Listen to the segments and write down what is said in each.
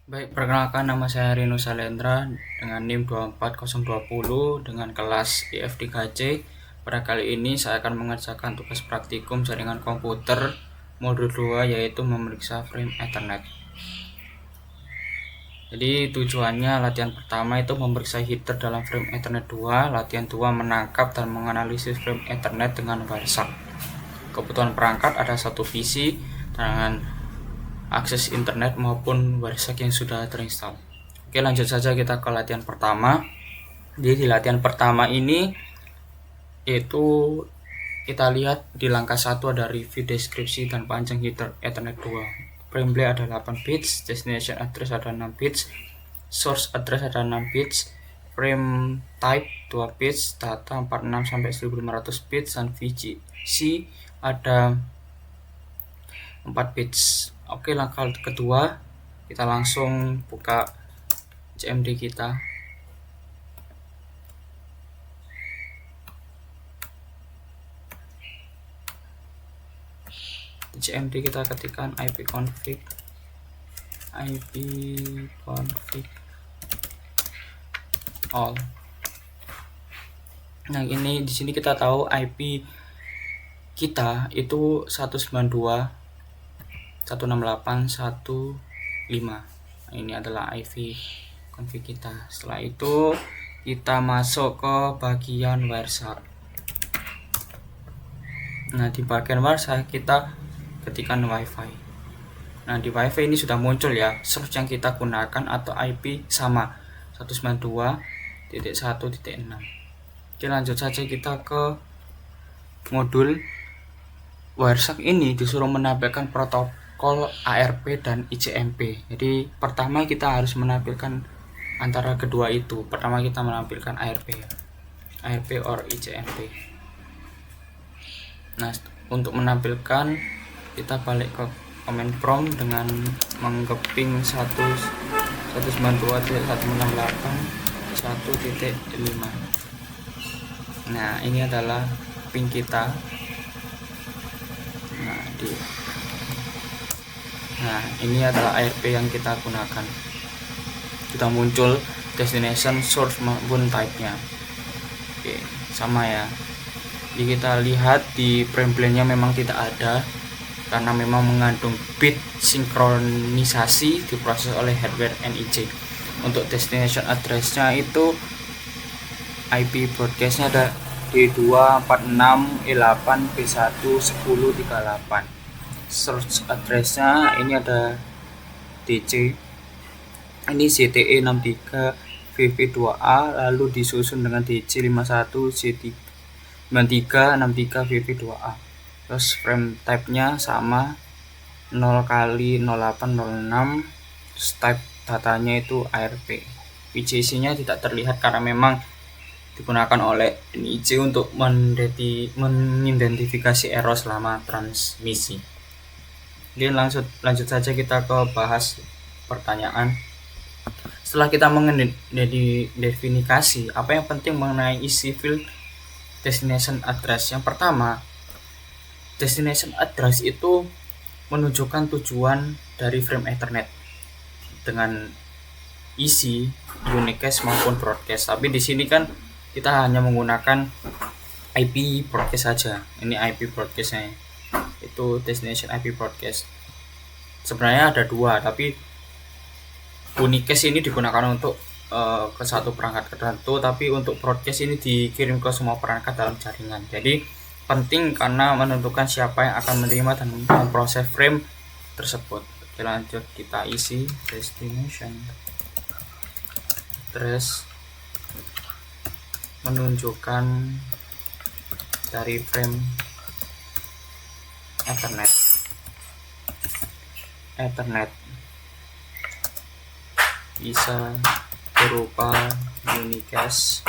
Baik, perkenalkan nama saya Rino Salendra dengan NIM 24020 dengan kelas IF3C. Pada kali ini saya akan mengerjakan tugas praktikum jaringan komputer modul 2 yaitu memeriksa frame Ethernet. Jadi tujuannya latihan pertama itu memeriksa header dalam frame Ethernet 2, latihan 2 menangkap dan menganalisis frame Ethernet dengan Wireshark. Kebutuhan perangkat ada satu PC dengan akses internet maupun Wireshark yang sudah terinstall. Oke, lanjut saja kita ke latihan pertama. Jadi di latihan pertama ini itu kita lihat di langkah 1 ada review deskripsi dan panjang header Ethernet 2. Frame blade ada 8 bits, destination address ada 6 bits, source address ada 6 bits, frame type 2 bits, data 46 sampai 1500 bits, dan VGC ada 4 bits. Oke, langkah kedua kita langsung buka CMD kita. Di CMD kita ketikkan ipconfig all. Nah, ini di sini kita tahu IP kita itu 192.168.1.5. Ini adalah IP config kita. Setelah itu kita masuk ke bagian Wireshark. Nah, di bagian Wireshark kita ketikkan WiFi. Nah, di WiFi ini sudah muncul ya source yang kita gunakan atau IP sama 192.1.6. Oke, lanjut saja kita ke modul. Wireshark ini disuruh menampilkan protokol ARP dan ICMP. Jadi pertama kita harus menampilkan antara kedua itu. Pertama kita menampilkan ARP or ICMP. Nah, untuk menampilkan kita balik ke command prompt dengan menggeping 192.168.1.5. Nah, ini adalah ping kita. Nah, ini adalah ARP yang kita gunakan. Kita muncul destination, source maupun type-nya. Oke, sama ya. Jadi kita lihat di frame blade-nya memang tidak ada karena memang mengandung bit sinkronisasi diproses oleh hardware NIC. Untuk destination address-nya itu IP broadcast-nya ada D246E8B11038. Source address-nya ini ada DC. Ini CTE 63 VV2A lalu disusun dengan DC 51 C93 63 VV2A. Terus frame type-nya sama 0x0806. Type datanya itu ARP. VGC-nya tidak terlihat karena memang digunakan oleh NIC untuk mengidentifikasi error selama transmisi. Jadi lanjut saja kita ke bahas pertanyaan. Setelah kita mengidentifikasi apa yang penting mengenai isi field destination address. Yang pertama, destination address itu menunjukkan tujuan dari frame Ethernet dengan isi unicast maupun broadcast. Tapi di sini kan kita hanya menggunakan IP broadcast saja. Ini IP broadcastnya. Itu destination IP broadcast. Sebenarnya ada dua, tapi unicast ini digunakan untuk ke satu perangkat tertentu, tapi untuk broadcast ini dikirim ke semua perangkat dalam jaringan. Jadi penting karena menentukan siapa yang akan menerima dan memproses frame tersebut. Oke, lanjut kita isi destination address menunjukkan dari frame Ethernet bisa berupa unicast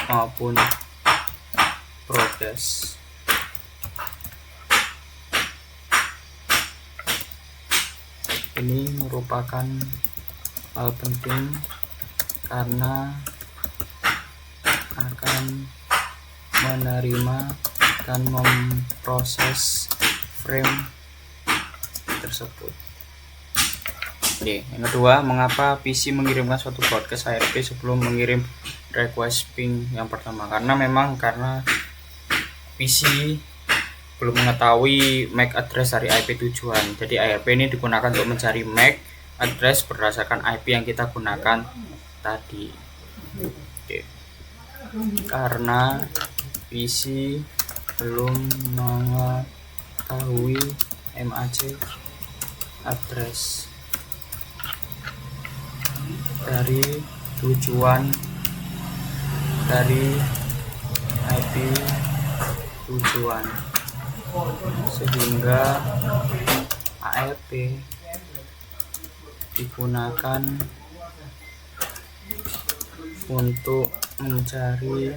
maupun broadcast. Ini merupakan hal penting karena akan menerima dan memproses frame tersebut. Oke, yang kedua, mengapa PC mengirimkan suatu broadcast ARP sebelum mengirim request ping yang pertama? Karena PC belum mengetahui MAC address dari IP tujuan. Jadi ARP ini digunakan untuk mencari MAC address berdasarkan IP yang kita gunakan tadi. Oke. Karena PC belum mengetahui MAC address dari tujuan dari IP tujuan, sehingga ARP digunakan untuk mencari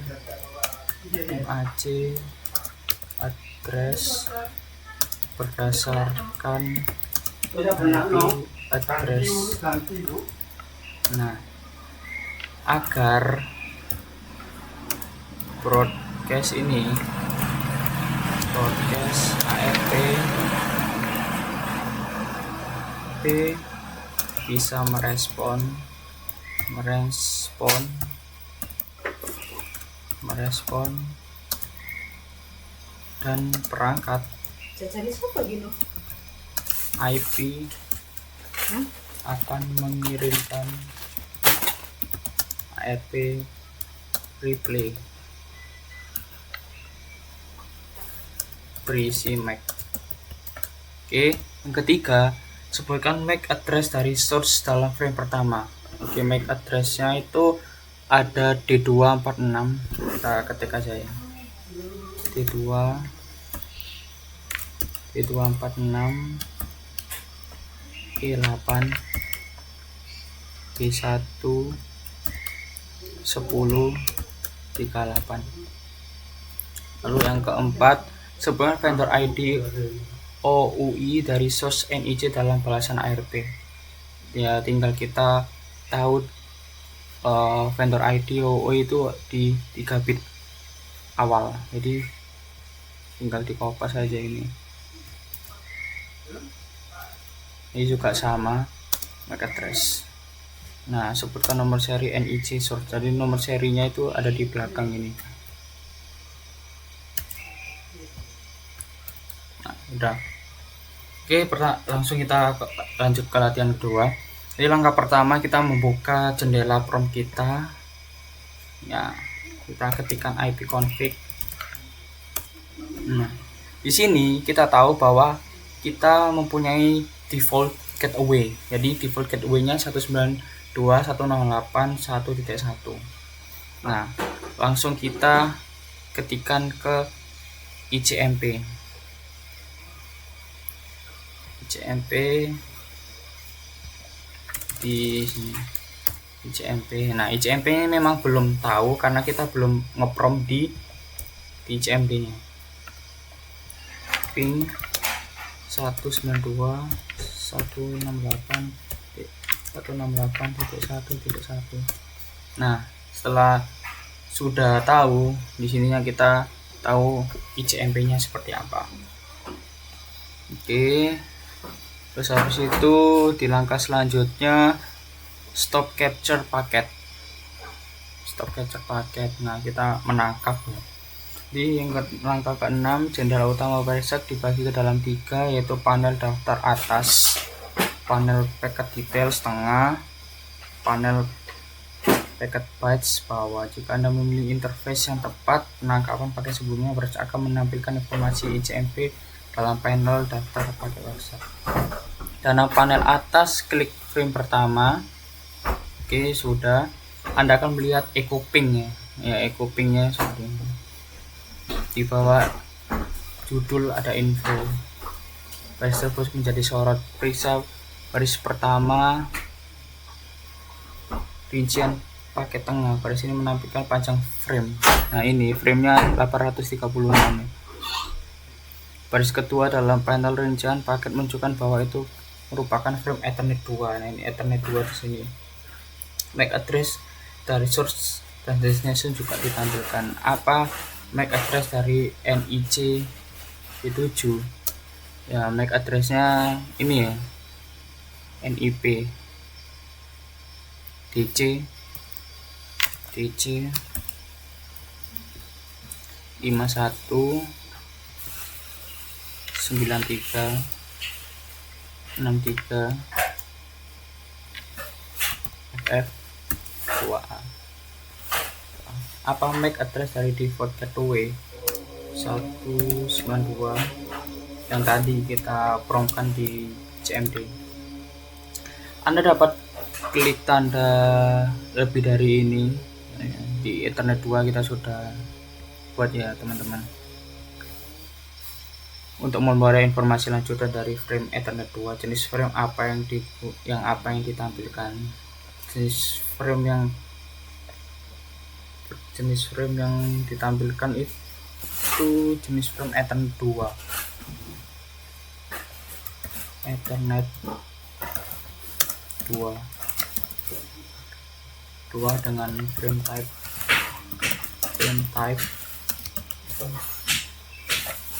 MAC address berdasarkan IP address. Nah, agar broadcast ARP bisa merespon dan perangkat IP akan mengirimkan ARP replay berisi MAC. Oke, yang ketiga, sebutkan MAC address dari source dalam frame pertama. Oke, MAC addressnya itu ada D246. Kita ketik aja ya, D246 E8 B1 10 38. Lalu yang keempat, sebuah vendor ID OUI dari source NIC dalam balasan ARP. Ya, tinggal kita tahu vendor ID OUI itu di 3 bit awal, jadi tinggal di copy saja ini juga sama MAC address. Nah, sebutkan nomor seri NIC source. Jadi nomor serinya itu ada di belakang ini. Nah, udah. Oke, langsung kita lanjut ke latihan kedua. Jadi langkah pertama, kita membuka jendela prompt kita. Ya, kita ketikkan ipconfig. Nah, di sini kita tahu bahwa kita mempunyai default gateway. Jadi default gateway-nya 192.168.1.1. Nah, langsung kita ketikkan ke ICMP. Di sini ICMP. Nah, ICMP ini memang belum tahu karena kita belum ngeprompt di ICMP nya. Ping 192.168.1.1. Nah, setelah sudah tahu, di sininya kita tahu ICMP nya seperti apa. Oke, terus habis itu di langkah selanjutnya stop capture paket. Nah, kita menangkap ya. Di langkah ke-6, jendela utama Wireshark dibagi ke dalam 3, yaitu panel daftar atas, panel packet details tengah, panel packet bytes bawah. Jika Anda memilih interface yang tepat, penangkapan paket sebelumnya Wireshark akan menampilkan informasi ICMP dalam panel daftar paket Wireshark. Dalam panel atas, klik frame pertama. Oke, sudah. Anda akan melihat echo ping ya. Echo pingnya seperti ini. Di bawah judul ada info. Baris tersebut menjadi sorot. Periksa baris pertama, rincian paket tengah. Baris ini menampilkan panjang frame. Nah, ini framenya 836 ya. Baris kedua dalam panel rincian paket menunjukkan bahwa itu merupakan frame Ethernet 2. Nah, ini Ethernet 2 di sini. MAC address dari source dan destination juga ditampilkan. Apa MAC address dari NIC 7? Ya, MAC addressnya ini ya, NIP DC 519363 FF 2A. Apa MAC address dari default gateway 192 yang tadi kita promkan di CMD? Anda dapat klik tanda lebih dari ini di Ethernet 2 kita sudah buat ya teman-teman, untuk memperoleh informasi lanjutan dari frame Ethernet 2. Jenis frame apa yang ditampilkan, jenis frame yang ditampilkan itu jenis frame Ethernet 2 dengan frame type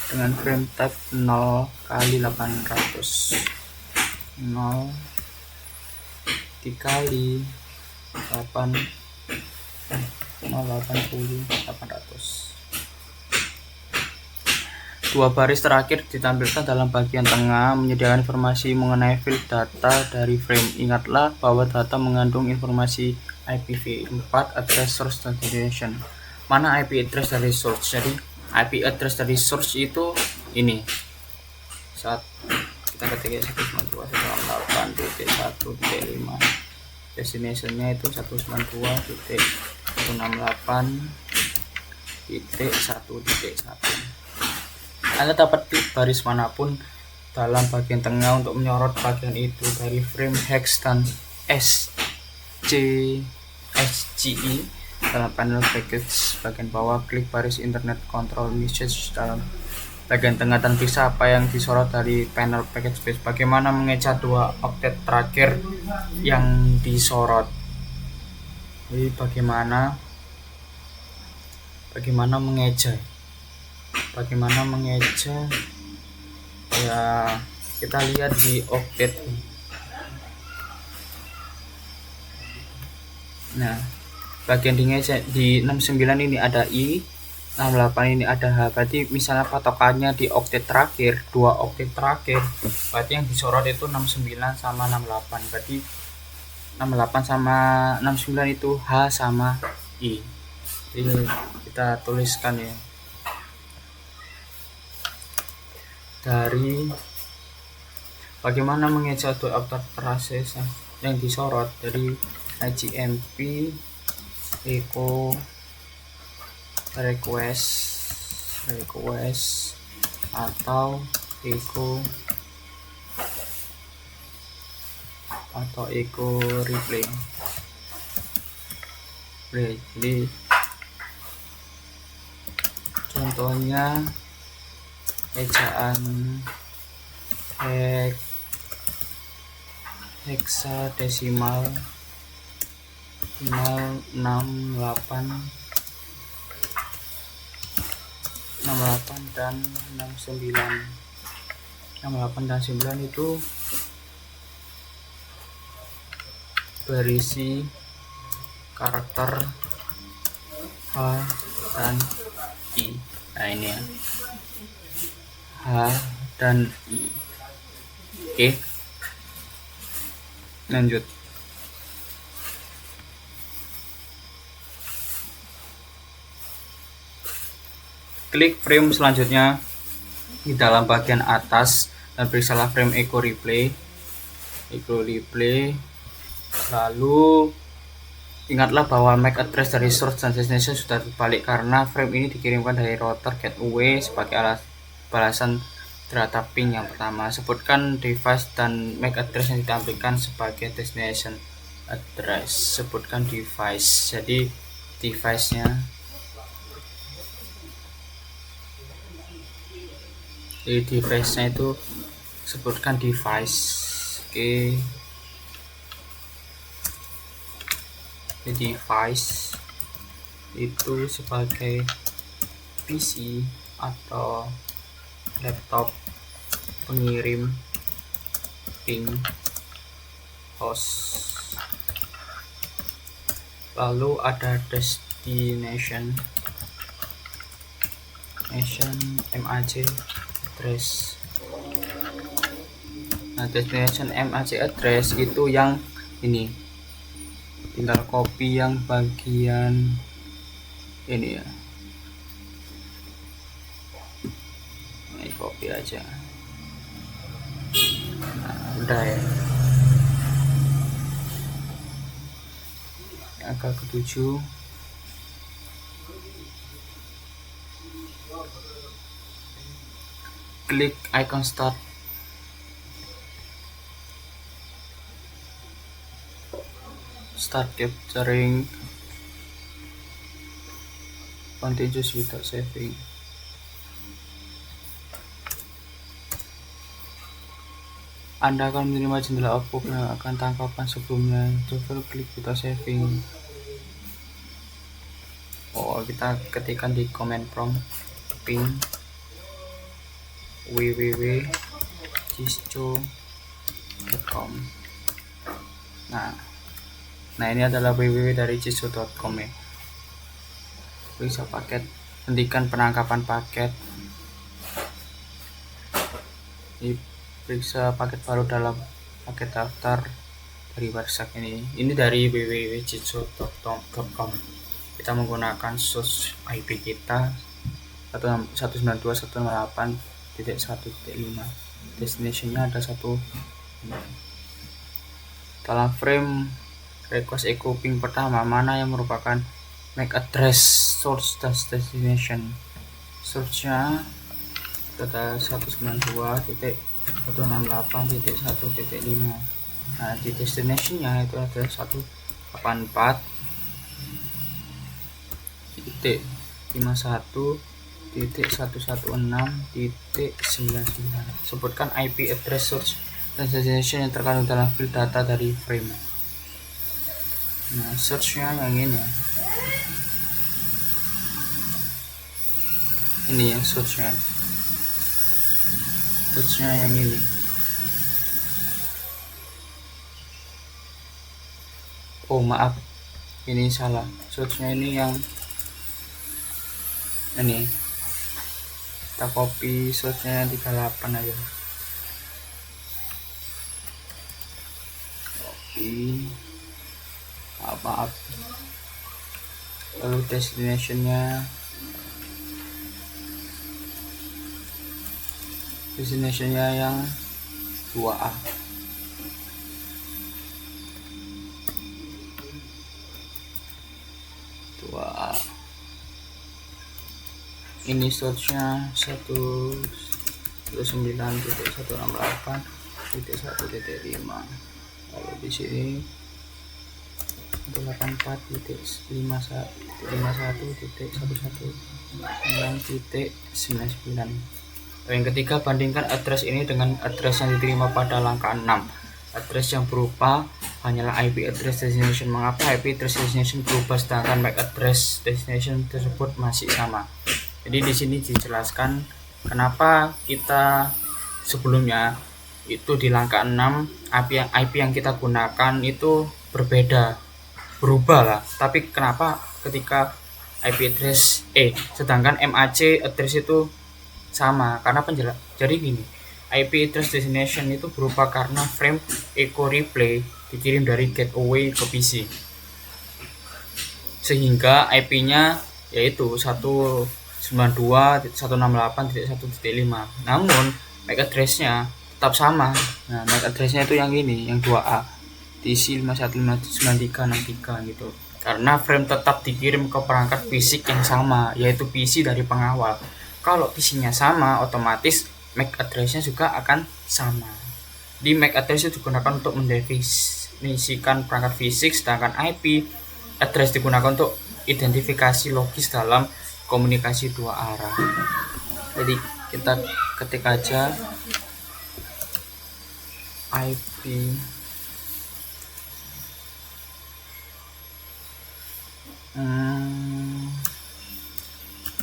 dengan frame type 0 kali 800 0 dikali 800. Dua baris terakhir ditampilkan dalam bagian tengah menyediakan informasi mengenai field data dari frame. Ingatlah bahwa data mengandung informasi IPv4 address source dan destination. Mana IP address dari source? Jadi IP address dari source itu ini. Saat kita ketik 192.168.1.5, destinationnya itu 192.168.1.1. Anda dapat klik baris manapun dalam bagian tengah untuk menyorot bagian itu dari frame hex dan SGE dalam panel package bagian bawah. Klik baris internet control message dalam bagian tengah dan periksa apa yang disorot dari panel package base. Bagaimana mengeja dua oktet terakhir yang disorot? Jadi bagaimana mengeja ya, kita lihat di oktet. Nah, bagian di 69 ini ada I, 68 ini ada H. Berarti misalnya patokannya di oktet terakhir, dua oktet terakhir, berarti yang disorot itu 69 sama 68. Berarti 68 sama 69 itu H sama I. Jadi kita tuliskan ya. Dari bagaimana mengeja dua oktet terakhir yang disorot dari IGMP echo request atau echo replay. Jadi contohnya ejaan hexadesimal 068 dan 69. 68 dan 9 itu berisi karakter H dan I. Nah ini ya, H dan I. Oke, lanjut. Klik frame selanjutnya di dalam bagian atas dan periksalah frame echo replay. Lalu ingatlah bahwa MAC address dari source dan destination sudah terbalik karena frame ini dikirimkan dari router gateway sebagai balasan terhadap ping yang pertama. Sebutkan device dan MAC address yang ditampilkan sebagai destination address. Sebutkan device. Jadi device-nya itu sebutkan device. Oke. Device itu sebagai PC atau laptop pengirim ping host, lalu ada destination MAC address. Nah, destination MAC address itu yang ini, tinggal copy yang bagian ini ya, ini copy aja. Nah, udah ya. Angka ke-7, klik icon start, capturing, continuous without saving. Anda akan menerima jendela output yang akan tangkapan sebelumnya. Coba klik without saving. Oh, kita ketikkan di command prompt ping www.cisco.com. Nah, ini adalah www dari cisco.com ya. Periksa paket, hentikan penangkapan paket. Ini periksa paket baru dalam paket daftar dari WhatsApp ini. Ini dari www.cisco.com. Kita menggunakan source IP kita 192.168.1.5. Destinationnya ada satu. Dalam frame request echo ping pertama, mana yang merupakan MAC address source destination? Source-nya data 192.168.1.5. Nah, di destination-nya itu ada 184.51.116.99. Sebutkan IP address source dan destination yang terkandung dalam field data dari frame. Nah, search-nya yang ini. Ini yang search-nya. Search-nya yang ini. Oh, maaf. Ini salah. Search-nya ini yang ini. Kita copy search-nya yang 38 aja. Copy. Maaf. Lalu destination-nya yang 2A. Ini source-nya 109.168.1.5. Lalu di sini 84.51.119.99. Yang ketiga, bandingkan address ini dengan address yang diterima pada langkah 6. Address yang berubah hanyalah IP address destination. Mengapa IP address destination berubah sedangkan MAC address destination tersebut masih sama? Jadi di sini dijelaskan kenapa kita sebelumnya itu di langkah 6 IP yang kita gunakan itu berubah lah. Tapi kenapa ketika IP address sedangkan MAC address itu sama? Karena jadi gini, IP address destination itu berubah karena frame echo replay dikirim dari gateway ke PC, sehingga IP-nya yaitu 192.168.1.5. Namun MAC address-nya tetap sama. Nah, MAC address-nya itu yang ini, yang 2A, diisi 51.9363 gitu. Karena frame tetap dikirim ke perangkat fisik yang sama, yaitu PC dari pengawal. Kalau PC-nya sama, otomatis MAC address-nya juga akan sama. Di MAC address itu digunakan untuk mendefinisikan perangkat fisik, sedangkan IP address digunakan untuk identifikasi logis dalam komunikasi dua arah. Jadi kita ketik aja IP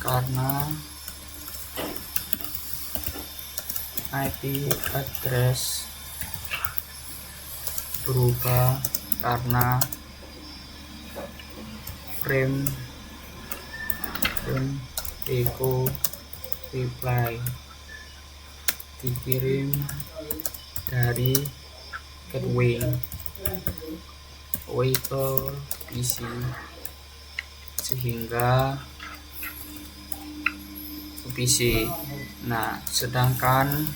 karena IP address berubah karena frame echo reply dikirim dari gateway ke PC, sehingga ke PC. Nah, sedangkan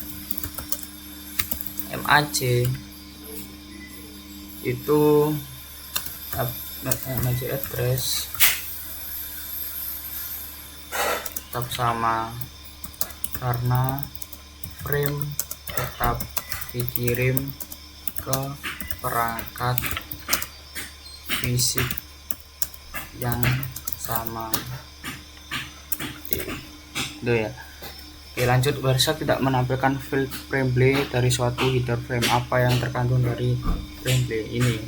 MAC itu MAC address tetap sama karena frame tetap dikirim ke perangkat fisik yang sama. Itu ya. Oke, lanjut. Wireshark tidak menampilkan field frame dari suatu header frame. Apa yang terkandung dari frame ini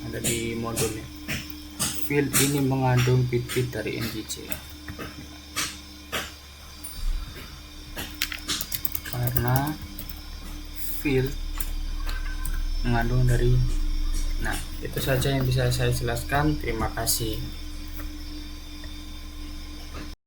ada di modulnya. Field ini mengandung bit-bit dari NGC. Karena field mengandung dari. Nah, itu saja yang bisa saya jelaskan. Terima kasih.